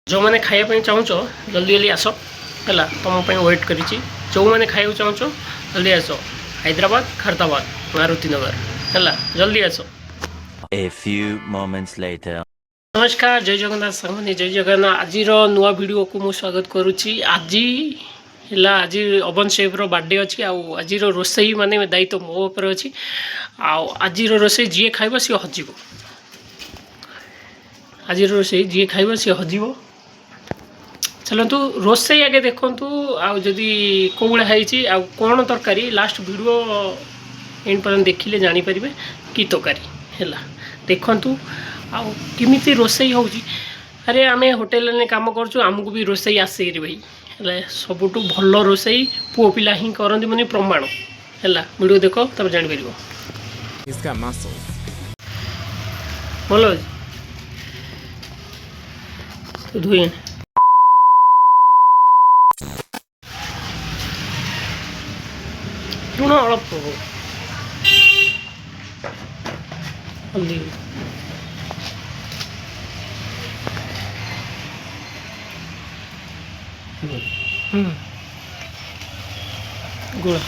जो मैंने खाया चाहूच जल्दी जल्दी आस है तुम वेट कर जो मैंने खाया चाहूच जल्दी आस हैदराबाद खैरताबाद मारुति नगर है जल्दी आस। A few moments later. नमस्कार जय जगन्नाथ सामने जय जगन्नाथ आज नुआ वीडियो को मुझे स्वागत करुच्ची। आज आज अवन शेफ बर्थडे अच्छी आज रोसई माने दायित्व मो उपर अच्छी आज रोसई जी खाइब सी हजिब आज रोसई जी खाइब सी हजिब। चलतु रोसई आगे देखु आदि कौ भाई कौन तरकारी लास्ट वीडियो एंड पर्यंत देखिले जानीपर कि तरकारी है देखु आमती रोसई हो। अरे आम होटेल में कम करमको भी रोसई आसे भाई है सबुठ भल रोसई पुओ पिला ही करती माने प्रमाण है वीडियो देख तब जापर भल धुए लुण अल्प हल्दी गुड़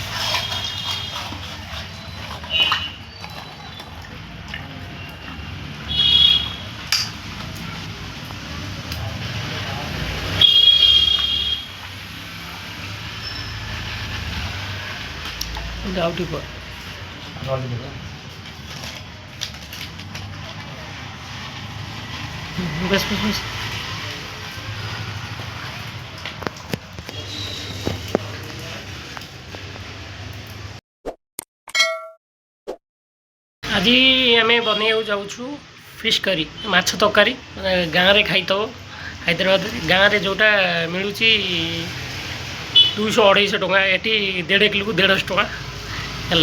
डाउटी पर बस बस बस आज आम बनवा जाऊँ फिश करी माछ तरकारी गाँव में खाई तो हैदराबाद गाँव में जोटा मिलूँ 200-250 टका ये 1.5 किलो को 150 टका है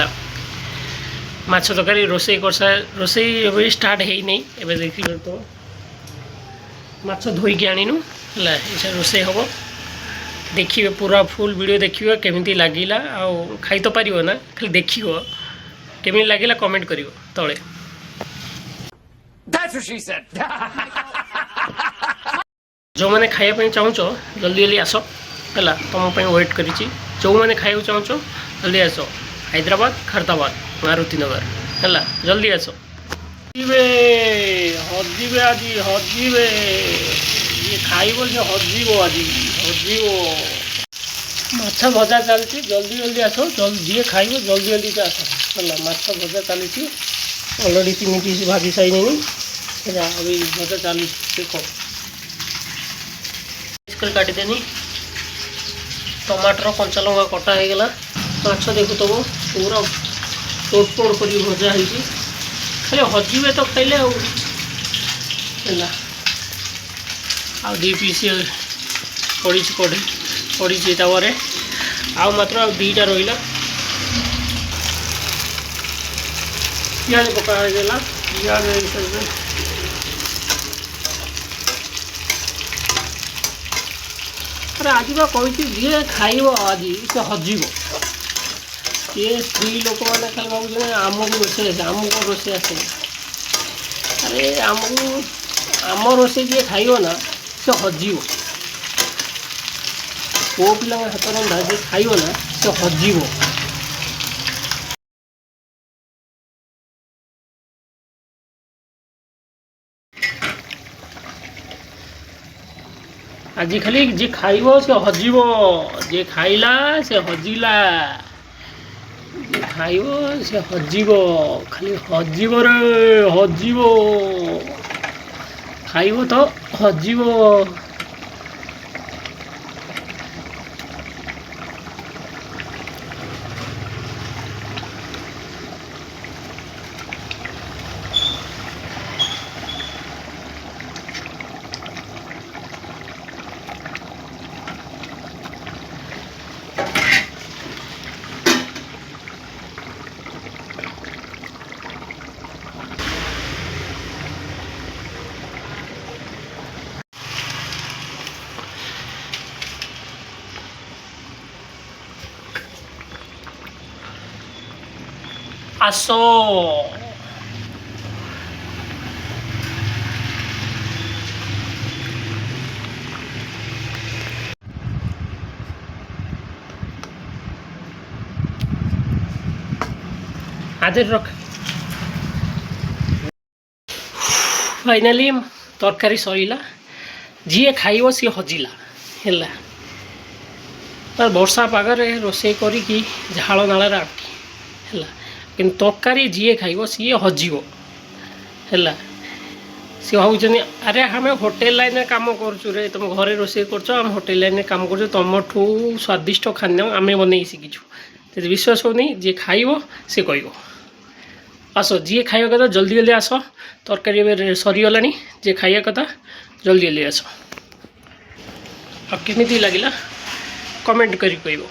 माछ तरकारी रोसई करसा रोसई अभी स्टार्ट है नहीं एवं देख तो माछ धोईकी आणीनु है रोसई हम देखिए पूरा फुल वीडियो देखिए केमिति लागिला आउ खाई तो पारिबो ना खाली देखियो केमिति लागिला कमेंट करियो तळे। That's what she said. जो मैंने खाया चाहूच जल्दी जल्दी आस है तुम वेट कर जो मैंने खाया चाहूच जल्दी आस हैदराबाद खैरताबाद मारुति नगर है जल्दी आस। हजिबे आज हजिबे ये खाइब से हजिब आज हजिब माछ भजा चलती जल्दी जल्दी आस जी खाइब जल्दी जल्दी आस है माछ भजा चली अलरेडी 3 पीस भाजी सारे अभी भजा चली देख काटिदेनी टमाटर कंचा लंका कटा हो गला माछ देखु तब पूरा तोड़फोड़ कर भजा हो खाली हजिबे तो खाइले आ 2 पीस पड़ी तवे आउ मात्र 2टा रहा पियाज पकागला पियाज अरे आज बा कही जी खाइब आज से हजिब ये स्त्री लोक मैंने खाली भाव आमको रोसे आसे आमको रोसे आसे अरे आमको आम रोसे जी खाइब ना से हजिब पुओ पिला हाथ रंधा जी खाइब ना से हजिब। आज खाली जी खाइब से हजिब जे खाइला से हजिला जे खाइब से हजिब खाली हजिब रे हजिब खाइब तो हजिब। आसो ଦେହରେ ରଖ। ଫାଇନାଲି ତରକାରୀ ସରିଲା। ଯିଏ ଖାଇବ ସିଏ ହଜିଲା ହେଲା। ବର୍ଷା ପାଗରେ ରୋଷେଇ କରିକି ଝାଳ ନାଳରେ ଆଣ୍ଠି ହେଲା, କିନ୍ତୁ ତରକାରୀ ଯିଏ ଖାଇବ ସିଏ ହଜିବ ହେଲା। ସିଏ ଭାବୁଛନ୍ତି ଆରେ ଆମେ ହୋଟେଲ ଲାଇନରେ କାମ କରୁଛୁ ରେ, ତୁମ ଘରେ ରୋଷେଇ କରୁଛ, ଆମେ ହୋଟେଲ ଲାଇନରେ କାମ କରୁଛୁ, ତୁମଠୁ ସ୍ୱାଦିଷ୍ଟ ଖାଦ୍ୟ ଆମେ ବନେଇ ଶିଖିଛୁ। ଯଦି ବିଶ୍ୱାସ ହେଉନି, ଯିଏ ଖାଇବ ସିଏ କହିବ। ଆସ, ଯିଏ ଖାଇବା କଥା ଜଲ୍ଦି ଜଲ୍ଦି ଆସ, ତରକାରୀ ଏବେ ସରିଗଲାଣି। ଯିଏ ଖାଇବା କଥା ଜଲ୍ଦି ଜଲ୍ଦି ଆସ। ଆଉ କେମିତି ଲାଗିଲା କମେଣ୍ଟ କରି କହିବ।